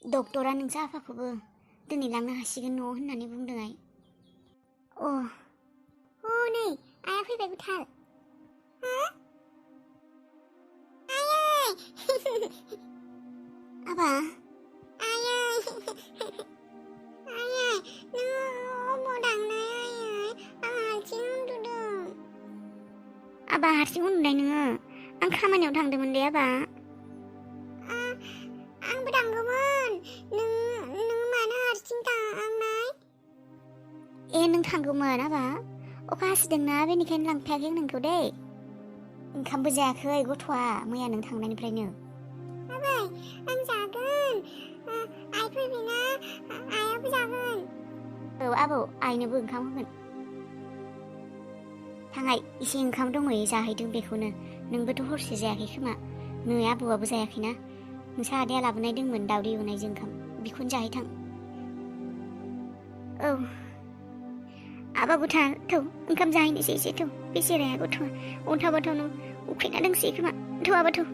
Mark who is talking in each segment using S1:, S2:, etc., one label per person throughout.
S1: डक्टरा नोंसा आफाखौबो दिनै लांनो हासिगोन न'आव होननानै बुंदोंहाय। नै आइया फैबाय गुथाल। आबा आयै नोङो अबाव थांनाय आयै आं हारसिं उन्दुदों। आबा हारसिं उन्दुनाय नोङो? आं खामानियाव थांदोंमोनलै आबा। आंबो थांगौमोन। नों मानो हारसिं थांनाय? नों थांगौमोन आबा। अखा हासिदोंना बेनिखायनो लांफायाखै आं नोंखौ दै। ओंखामबो जायाखै गथ'आ मैया नों थांनायनिफ्रायनो। आबै आं जागोन। आइ फैबायना आइयाबो जागोन। आबौ आइनोबो ओंखाम होगोन। थांहाय एसे ओंखाम दंहैयो जाहैदों बेखौनो। नोंबोथ' हरसे जायाखै खोमा। नै आबौआबो जायाखैना। नोंसा आदाया लाबोनाय दंमोन दावदै एवनायजों ओंखाम। बेखौनो जाहैथां। आबा गुथाल थौ ओंखाम जाहैनोसै एसे थौ। बेसेराया गथ'आ अन्थाव बाथावनो उखैना दंसै खोमा। थौ आबा थौ।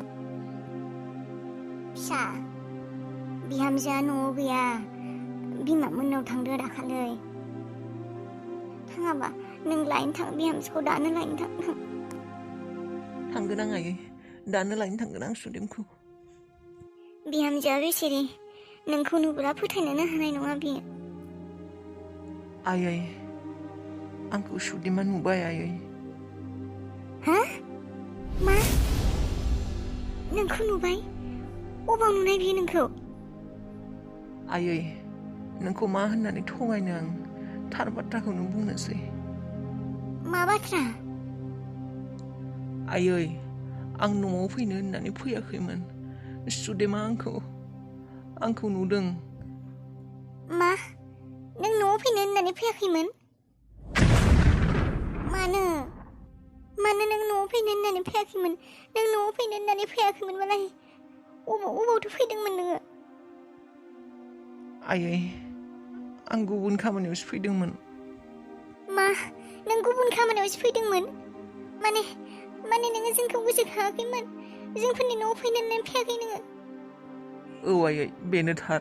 S1: फिसा बिहामजोआ न'आव गैया। बिमा मोननाव थांदो दाखालै। थाङाबा नों लायनो थां बिहामजोखौ दानो लायनो थां।
S2: थांगोन आं आयै दानो लायनो थांगोन आं सुदेमखौ।
S1: बिहामजोआ बेसेरे नोंखौ नुब्ला फोथायनोनो हानाय नङा बियो।
S2: आयै आंखौ सुदेमा नुबाय आयै।
S1: हा मा नोंखौ नुबाय? अबाव नुनाय बियो नोंखौ?
S2: आयै नोंखौ मा होननानै थगायनो आं थार बाथ्राखौनो बुंनोसै।
S1: मा बाथ्रा?
S2: आयै आं न'आव फैनो होननानै फैयाखैमोन। सुदेमा आंखौ नुदों।
S1: मा नों न'आव फैनो होननानै फैयाखैमोन? मानो नों न'आव फैनो होननानै फैयाखैमोन? नों न'आव फैनो होननानै फैयाखैमोनबालाय अबावथो फैदोंमोन नोङो?
S2: आयै आं गुबुन खामानियावसो फैदोंमोन।
S1: मा नों गुबुन खामानियावसो फैदोंमोन? माने नोङो जोंखौ गोसोखाङाखैमोन? जोंफोरनि न'आव फैनो होननानै फैयाखै नोङो?
S2: औ आयै बेनो थार।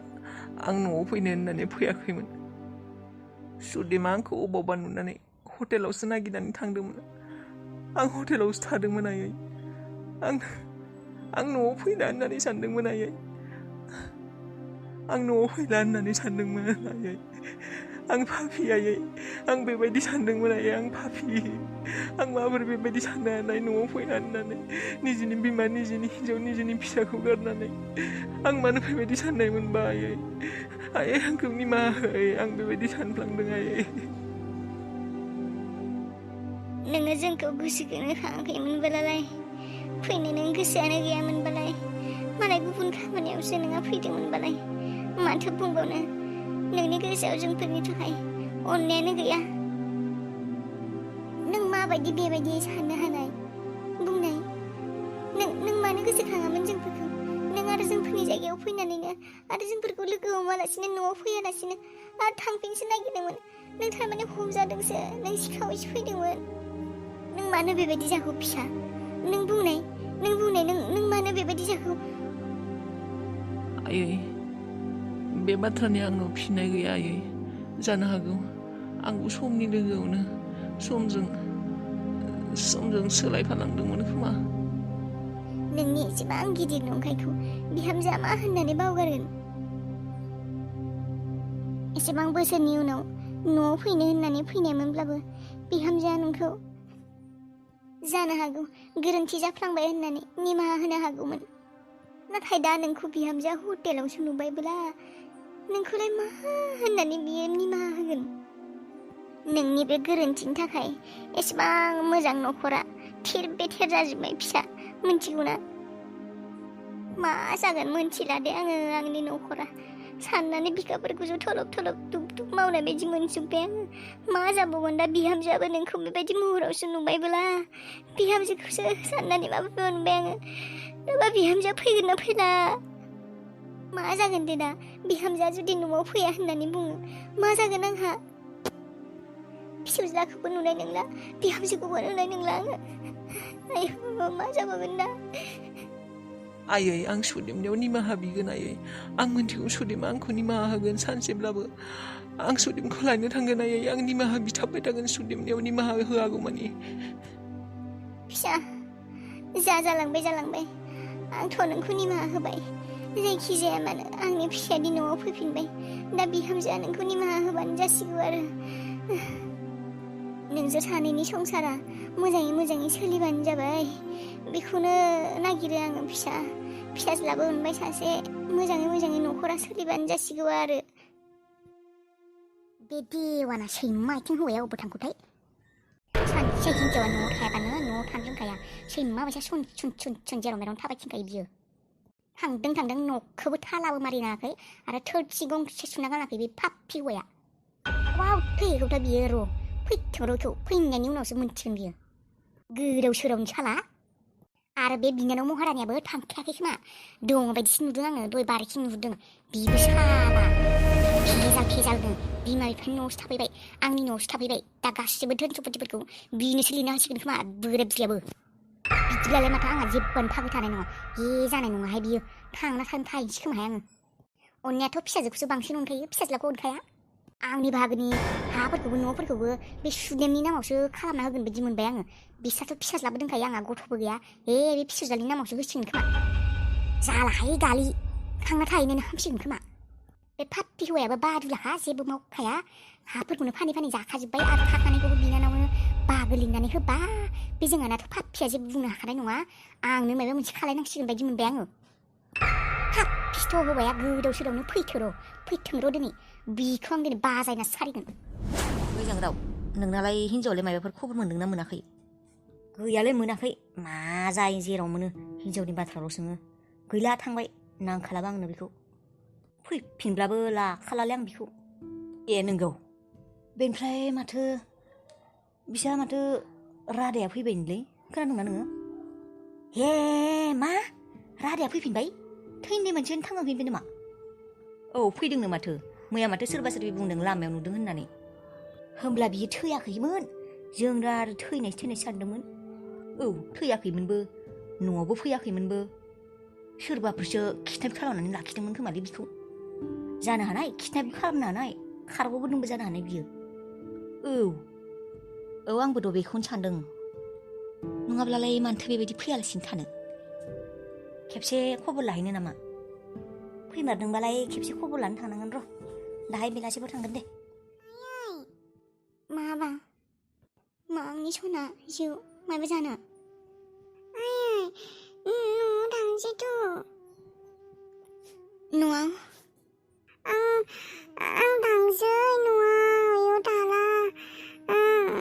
S2: आं न'आव फैनो होननानै फैयाखैमोन। सुदेमा आंखौ अबावबा नुनानै हटेलावसो नागिरनानै थांदोंमोन। आं हटेलावसो थादोंमोन आयै। आं न'आव फैला होननानै सानदोंमोन आयै। आं न'आव फैला होननानै सानदोंमोन आयै। आं पापि आयै। आं बेबायदि सानदोंमोन आयै। आं पापि। आं माबोरै बेबायदि साननो हानाय न'आव फैला होननानै निजेनि बिमा निजेनि हिन्जाव निजेनि फिसाखौ गारनानै। आं मानो बेबायदि साननाय मोनबा आयै। आयै आंखौ निमाहा हो आयै। आं बेबायदि सानफ्लांदों आयै।
S1: नोङो जोंखौ गोसोखौनो खाङाखैमोनबालाय फैनो नों गोसोआनो गैयामोनबालाय मालाय गुबुन खामानियावसो नोंहा फैदोंमोनबालाय माथो बुंबावनो। नोंनि गोसोआव जोंफोरनि थाखाय अननायानो गैया। नों माबायदि बेबायदि साननो हानाय बुंनाय? नों मानो गोसोखाङामोन जोंफोरखौ? नों आरो जोंफोरनि जायगायाव फैनानैनो आरो जोंफोरखौ लोगो हमालासिनो न'आव फैयालासिनो आरो थांफिनसो नागिरदोंमोन। नों थारमाने हमजादोंसो। नों सिखावैसो फैदोंमोन। नों मानो बेबायदि जाखो फिसा? नों बुंनाय नों मानो बेबायदि जाखो?
S2: आयै बे बाथ्रानि आंनाव फिननाय गैया आयै। जानो हागौ आंबो समनि लोगोआवनो समजों सोलायफालांदोंमोन खोमा।
S1: नोंनि एसेबां गिदिर नंखायखौ बिहामजोआ मा होननानै बावगारगोन? एसेबां बोसोरनि उनाव न'आव फैनो होननानै फैनायमोनब्लाबो बिहामजोआ नोंखौ जानो हागौ गोरोन्थि जाफ्लांबाय होननानै निमाहा होनो हागौमोन। नाथाय दा नोंखौ बिहामजोआ हटेलावसो नुबायब्ला नोंखौलाय मा होननानै बियो निमाहा होगोन? नोंनि बे गोरोन्थिनि थाखाय एसेबां मोजां न'खरा थेर बेथेर जाजोब्बाय फिसा। मिथिगौना? मा जागोन मोनथिला दे आङो। आंनि न'खरा साननानै बिखाफोरखौसो थलब दुब मावनाय बायदि मोनजोब्बाय आङो। मा जाबावगोन दा बिहामजोआबो नोंखौ बेबायदि महरावसो नुबायब्ला बिहामजोखौसो साननानै माबा मोनबाय आङो। दाबा बिहामजोआ फैगोन ना फैला? मा जागोन दे दा बिहामजोआ जुदि न'आव फैया होननानै बुङो? मा जागोन आंहा? फिसौज्लाखौबो नुनाय नंला बिहामजोखौबो नुनाय नंला आङो। आयु मा जाबावगोन दा?
S2: आयै आं सुदेमनियाव निमाहा बिगोन आयै आं मिन्थिगौ सुदेमा आंखौ निमाहा होगोन सानसेब्लाबो आं सुदेमखौ लायनो थांगोन आयै आं निमाहा बिथाबबाय थागोन सुदेमनियाव निमाहा होआगौमानि
S1: फिसा जालांबाय आंथ' नोंखौ निमाहा होबाय जायखि जाया मानो आंनि फिसायादि न'आव फैफिनबाय दा बिहामजोआ नोंखौ निमाहा होबानो जासिगौ आरो नोंसोर सानैनि संसारा मोजाङै सोलिबानो जाबाय बेखौनो नागिरो आङो फिसाज्लाबो मोनबाय सासे मोजाङै न'खरा सोलिबानो जासिगौ आरो बे देवाना सैमा आथिं हौवाया अबाव थांखोथाय सानसे हिन्जावा न'आव थायाबानो न'आव थानो रोंखाया सैमा बायसा सुन जेराव मेरावनो थाबायथिंखायो बियो थांदों न'खौबो थालाबो मारिनाङाखै आरो थोरसि गंसे सुना गानाखै बे पाप्पि हौवाया वाव थैगौथा बियो र' फैथों र'खौ फैनायनि उनावसो मोनथिगोन बियो गोदाव सोरावनि साला आरो बे बिनानाव महारानियाबो थांखायाखै खोमा दङ बायदिसो नुदों आङो दहाय बारिखि नुहुरदों बिबो साला भेजालनो बिमा बिफानि न'आवसो थाफैबाय आंनि न'आवसो थाफैबाय दा गासिबो धोन सम्पतिफोरखौ बिनोसो लिरनो हासिगोन खोमा बोराय बुरियाबो बिदिब्लालाय माथो आंहा जेबोआनो फागै थानाय नङा जानाय नङाहाय बियो थांना थानो थाहैनोसै खोमाहाय आङो अननायाथ' फिसाजोखौसो बांसिन अनखायो फिसाज्लाखौ अनखाया आंनि बाहागोनि हाफोरखौबो न'फोरखौबो बे सुदेमनि नामावसो खालामना होगोन बायदि मोनबाय आङो बिस्राथ' फिसाज्लाबो दंखायो आंहा गथ'बो गैया बे फिसाज्लानि नामावसो होसिगोन खोमा जालाहाय गालि थांना थाहैनोनो हामसिगोन खोमा बे पाप्पि हौवायाबो बादुलाखा जेबो मावखाया हाफोरखौनो फानै जाखाजोब्बाय आरो थाखानायखौबो बिनानावनो बाहागो लिंनानै होबा बे जोंहानाथ' पाप्पिया जेबो बुंनो हाखानाय नङा आंनो माबा मोनसे खालायनांसिगोन बायदि मोनबाय आङो पाप्पिस्थ' हौवाया गोदाव सोरावनो फैथों र' दिनै बिखौ आं दिनै बाजायना सारिगोन
S3: मोजां राव नोंनालाय हिन्जावलाय माबाफोर खबर मोन्दोंना मोनाखै गैयालाय मोनाखै मा जायो जेराव मोनो हिन्जावनि बाथ्राल' सोङो गैला थांबाय नांखालाबा आंनो बेखौ फैफिनब्लाबो लाखालालै आं बेखौ नोंगौ बेनिफ्राय माथो बिसा माथो रादाया फैबायनोलै खोनादोंना नोङो हे मा रादाया फैफिनबाय थैनाय मानसियानो थांफिनबाय नामा औ फैदोंनो माथो मैया माथो सोरबा बुंदों लामायाव नुदों होननानै होमब्ला बियो थैयाखैमोन जों दा आरो थैनायसो सानदोंमोन औ थैयाखैमोनबो न'आवबो फैयाखैमोनबो सोरबाफोरसो किडनेप खालामनानै लाखिदोंमोन खोमालै बिखौ जानो हानाय किडनेप खालामनो हानाय खारग'बोदोंबो जानो हानाय बियो औ आंबोथ' बेखौनो सानदों नङाब्लालाय मानोथो बेबायदि फैयालासिनो थानो खेबसे खबर लाहैनो नामा फैमारदोंबालाय खेबसे खबर लानो थांनांगोन र' दाहाय बेलासिफोर थांगोन दे
S1: माबा मा आंनि सना जिउ माबा जानो न'आव थांसैथ' न'आव आं थांसै न'आव आयौ थाला आं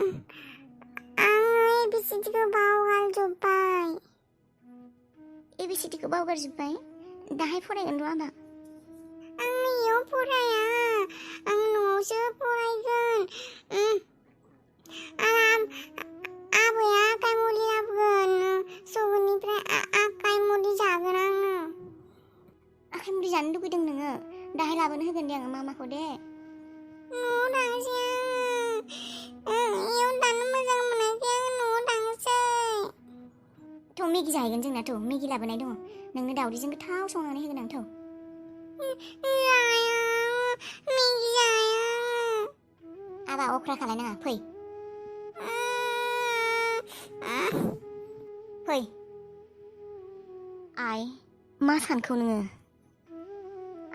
S1: एबिसिडिखौ बावगारजोब्बाय दाहाय फरायगोन र' आं इयाव फराया आं न'आवसो फरायगोन आबैया आखाइ मुलि लाबोगोन सौगोनिफ्राय आखाइ मुलि जागोन आङो आखाइ मुलि जानो लुगैदों नोङो दाहाय लाबोनो होगोन दे आङो मामाखौ दे न'आव थांसै आङो इयाव थानो मोजां मोनाखै आङो न'आव थांसै थ' मेगि जाहैगोन जोंनाथ' मेगि लाबोनाय दङ नोंनो दावदैजों गोथाव संनानै होगोन आंथ' मेगि जाया आबा अख्रा खालायनाङा फै आइ मा सानखौ नोङो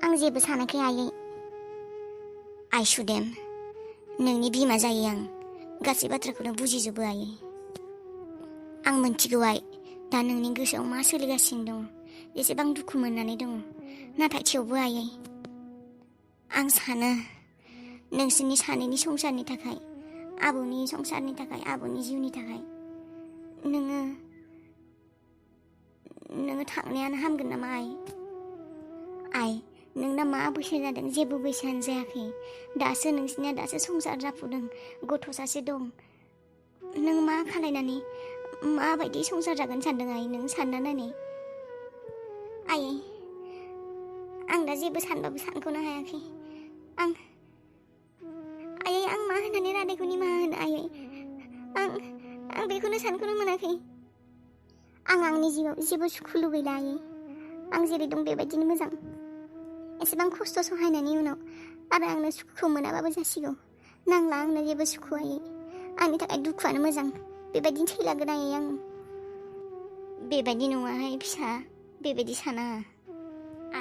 S1: आं जेबो सानाखै आइ सुदेम नोंनि बिमा जायो आं गासै बाथ्राखौनो बुजिजोबो आयै आं मोनथिगौ आइ दा नोंनि गोसोआव मा सोलिगासिनो दं एसेबां दुखु मोननानै दङ नाथाय थेवबो आयै आं सानो नोंसोरनि सानैनि संसारनि थाखाय आबौनि संसारनि थाखाय आबौनि जिउनि थाखाय नोङो थांनायानो हामगोन नामा आइ नोंना मा बैसो जादों जेबो बैसोआनो जायाखै नोंसिनिया दासो संसार जाफुदों गथ' सासे दं नों मा खालायनानै माबायदि संसार जागोन सानदों आइ नों सानना नायनाय आयै आं दा जेबो सानबाबो सानख'नो हायाखै आं मा होननानै रादायखौ निमाहा होनो आयै आं बेखौनो सानख'नो मोनाखै आं आंनि जिउआव जेबो सुखु लुगैला आयै आं जेरै दं बेबायदिनो मोजां। एसेबां खस्थ' सहायनायनि उनाव आरो आंनो सुखुखौ मोनाबाबो जासिगौ। नांला आंनो जेबो सुखु आयै। आंनि थाखाय दुखुआनो मोजां। बेबायदिनो थैलागोन आयै आं। बेबायदि नङाहाय फिसा, बेबायदि साना।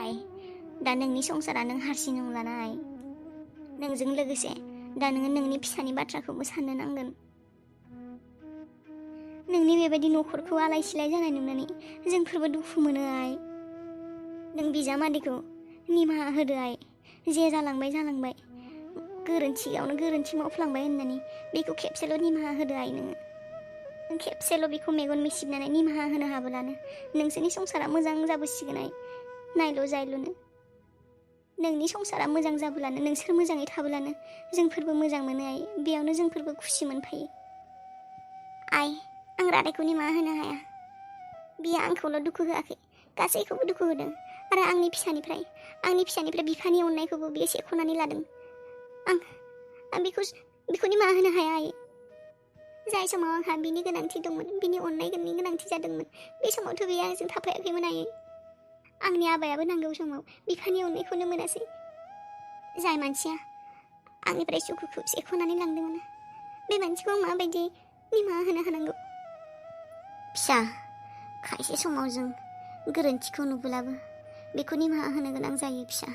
S1: आइ, दा नोंनि संसारा नों हारसिं नंलाना आइ। नोंजों लोगोसे दा नोङो नोंनि फिसानि बाथ्राखौबो साननो नांगोन। नोंनि बेबायदि न'खरखौ आलाय सिलाय जानाय नुनानै जोंफोरबो दुखु मोनो आइ। नों बिजामादैखौ निमाहा होदो आइ। जे जालांबाय जालांबाय, गोरोन्थियावनो गोरोन्थि मावफ्लांबाय होननानै बेखौ खेबसेल' निमाहा होदो आइ नोङो। नों खेबसेल' बेखौ मेगन मेसिबनानै निमाहा होनो हाब्लानो नोंसोरनि संसारा मोजां जाबोसिगोन आइ। नायल' जायल'नो। नोंनि संसारा मोजां जाब्लानो, नोंसोर मोजाङै थाब्लानो जोंफोरबो मोजां मोनो आइ। बेयावनो जोंफोरबो खुसि मोनफायो। आइ, आं रादायखौ निमाहा होनो हाया। बियो आंखौल' दुखु होआखै, गासैखौबो दुखु होदों। आरो आंनि फिसानिफ्राय बिफानि अननायखौबो बियो सेख'नानै लादों। आं बेखौ निमाहा होनो हाया आइ। जाय समाव आंहा बिनि गोनांथि दंमोन, बिनि अननायनि गोनांथि जादोंमोन, बे समावथ' बियो आंजों थाफायाखैमोन आइ। आंनि आबायाबो नांगौ समाव बिफानि अननायखौनो मोनासै। जाय मानसिया आंनिफ्राय सुखुखौ सेख'नानै लांदोंमोन, बे मानसिखौ आं माबायदि निमाहा होनो हानांगौ? फिसा, खायसे समाव जों गोरोन्थिखौ नुब्लाबो बेखौ निमाहा होनो गोनां जायो फिसा।